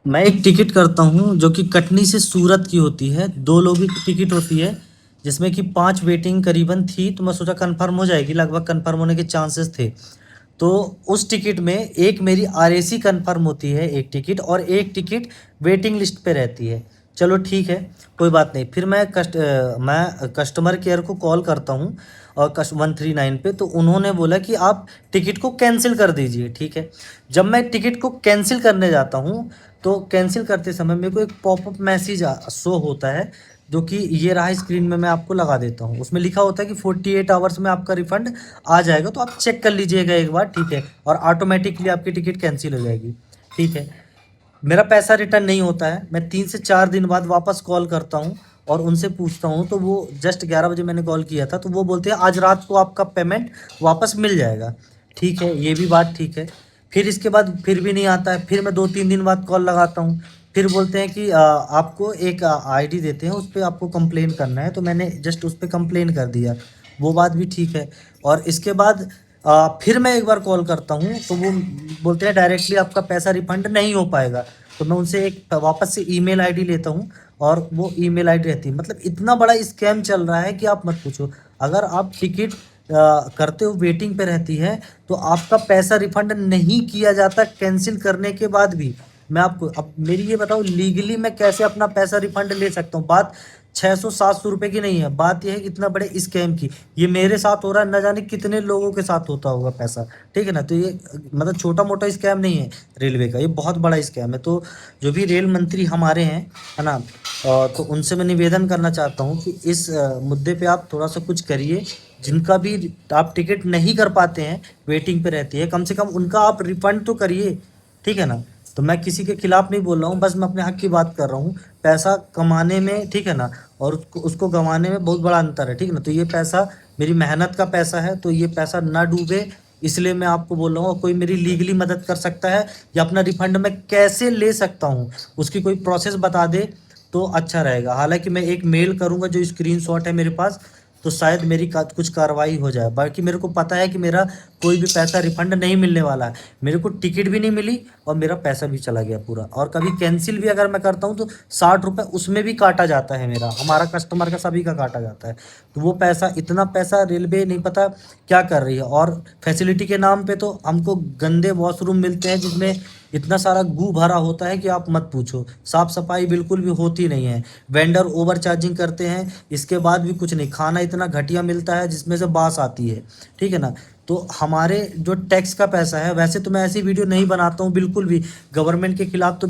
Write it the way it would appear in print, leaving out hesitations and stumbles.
मैं एक टिकट करता हूँ जो कि कटनी से सूरत की होती है, 2 लोगों की टिकट होती है, जिसमें कि 5 वेटिंग करीबन थी, तो मैं सोचा कन्फर्म हो जाएगी, लगभग कन्फर्म होने के चांसेस थे। तो उस टिकट में एक मेरी आरएसी कन्फर्म होती है एक टिकट, और एक टिकट वेटिंग लिस्ट पे रहती है। चलो ठीक है, कोई बात नहीं। फिर मैं कस्टमर केयर को कॉल करता हूँ और 139 पे, तो उन्होंने बोला कि आप टिकट को कैंसिल कर दीजिए। ठीक है, जब मैं टिकट को कैंसिल करने जाता हूँ, तो कैंसिल करते समय मेरे को एक पॉपअप मैसेज शो होता है, जो कि ये रहा स्क्रीन में, मैं आपको लगा देता हूँ। उसमें लिखा होता है कि 48 आवर्स में आपका रिफंड आ जाएगा, तो आप चेक कर लीजिएगा एक बार। ठीक है, और ऑटोमेटिकली आपकी टिकट कैंसिल हो जाएगी। ठीक है, मेरा पैसा रिटर्न नहीं होता है। मैं 3 से 4 दिन बाद वापस कॉल करता हूँ और उनसे पूछता हूँ, तो वो जस्ट 11 बजे मैंने कॉल किया था, तो वो बोलते हैं आज रात को आपका पेमेंट वापस मिल जाएगा। ठीक है, ये भी बात ठीक है। फिर इसके बाद फिर भी नहीं आता है, फिर मैं 2-3 दिन बाद कॉल लगाता हूँ। फिर बोलते हैं कि आपको एक आईडी देते हैं, उस पर आपको कंप्लेन करना है, तो मैंने जस्ट उस पर कंप्लेन कर दिया। वो बात भी ठीक है। और इसके बाद फिर मैं एक बार कॉल करता हूँ, तो वो बोलते हैं डायरेक्टली आपका पैसा रिफंड नहीं हो पाएगा। तो मैं उनसे एक वापस से ईमेल आईडी लेता हूँ, और वो ईमेल आईडी रहती है। मतलब इतना बड़ा स्कैम चल रहा है कि आप मत पूछो। अगर आप टिकट करते हो वेटिंग पे रहती है, तो आपका पैसा रिफंड नहीं किया जाता कैंसिल करने के बाद भी। मैं आपको अब मेरी ये बताओ, लीगली मैं कैसे अपना पैसा रिफंड ले सकता हूँ? बात 600-700 रुपए की नहीं है, बात यह है कि इतना बड़े स्कैम की। ये मेरे साथ हो रहा है, न जाने कितने लोगों के साथ होता होगा पैसा। ठीक है ना, तो ये मतलब छोटा मोटा स्कैम नहीं है रेलवे का, ये बहुत बड़ा स्कैम है। तो जो भी रेल मंत्री हमारे हैं, है ना, तो उनसे मैं निवेदन करना चाहता हूँ कि इस मुद्दे पे आप थोड़ा सा कुछ करिए। जिनका भी आप टिकट नहीं कर पाते हैं, वेटिंग पे रहती है, कम से कम उनका आप रिफंड तो करिए। ठीक है ना, तो मैं किसी के खिलाफ नहीं बोल रहा हूँ, बस मैं अपने हक की बात कर रहा हूँ। पैसा कमाने में, ठीक है ना, और उसको उसको गंवाने में बहुत बड़ा अंतर है। ठीक है ना, तो ये पैसा मेरी मेहनत का पैसा है, तो ये पैसा ना डूबे, इसलिए मैं आपको बोल रहा हूँ। और कोई मेरी लीगली मदद कर सकता है, या अपना रिफंड मैं कैसे ले सकता हूँ, उसकी कोई प्रोसेस बता दे तो अच्छा रहेगा। हालांकि मैं एक मेल करूँगा, जो स्क्रीनशॉट है मेरे पास, तो शायद मेरी कुछ कार्रवाई हो जाए। बाकी मेरे को पता है कि मेरा कोई भी पैसा रिफंड नहीं मिलने वाला है। मेरे को टिकट भी नहीं मिली, और मेरा पैसा भी चला गया पूरा। और कभी कैंसिल भी अगर मैं करता हूँ, तो 60 रुपये उसमें भी काटा जाता है मेरा, हमारा कस्टमर का, सभी का काटा जाता है। तो वो पैसा, इतना पैसा रेलवे नहीं पता क्या कर रही है। और फैसिलिटी के नाम पे तो हमको गंदे वॉशरूम मिलते हैं, जिसमें इतना सारा गू भरा होता है कि आप मत पूछो। साफ सफाई बिल्कुल भी होती नहीं है। वेंडर ओवर चार्जिंग करते हैं, इसके बाद भी कुछ नहीं। खाना इतना घटिया मिलता है जिसमें से बास आती है। ठीक है ना, तो हमारे जो टैक्स का पैसा है, वैसे तो मैं ऐसी वीडियो नहीं बनाता हूँ बिल्कुल भी, गवर्नमेंट के खिलाफ तो